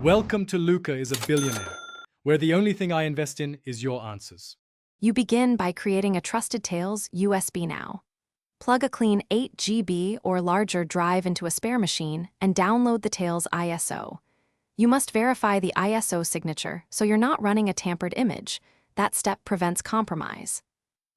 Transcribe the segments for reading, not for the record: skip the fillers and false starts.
Welcome to Luca is a Billionaire, where the only thing I invest in is your answers. You begin by creating a Trusted Tales USB now. Plug a clean 8 GB or larger drive into a spare machine and download the Tales ISO. You must verify the ISO signature so you're not running a tampered image. That step prevents compromise.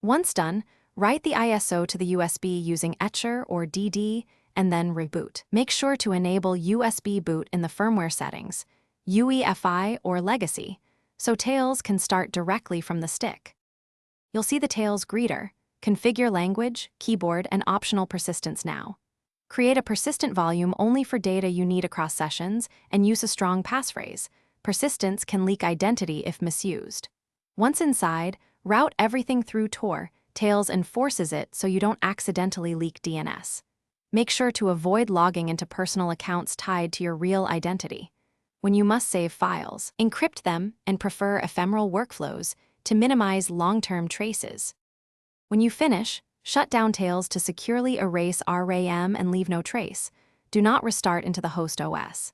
Once done, write the ISO to the USB using Etcher or DD and then reboot. Make sure to enable USB boot in the firmware settings, UEFI or Legacy, so Tales can start directly from the stick. You'll see the Tales greeter. Configure language, keyboard, and optional persistence now. Create a persistent volume only for data you need across sessions and use a strong passphrase. Persistence can leak identity if misused. Once inside, route everything through Tor. Tales enforces it so you don't accidentally leak DNS. Make sure to avoid logging into personal accounts tied to your real identity. When you must save files, encrypt them and prefer ephemeral workflows to minimize long-term traces. When you finish, shut down Tales to securely erase RAM and leave no trace. Do not restart into the host OS.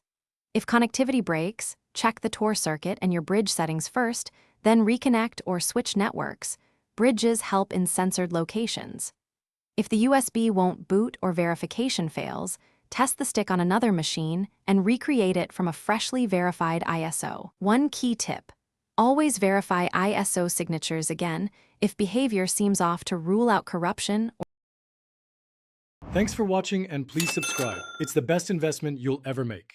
If connectivity breaks, check the Tor circuit and your bridge settings first, then reconnect or switch networks. Bridges help in censored locations. If the USB won't boot or verification fails, test the stick on another machine and recreate it from a freshly verified ISO. One key tip: always verify ISO signatures again if behavior seems off to rule out corruption. Thanks for watching and please subscribe. It's the best investment you'll ever make.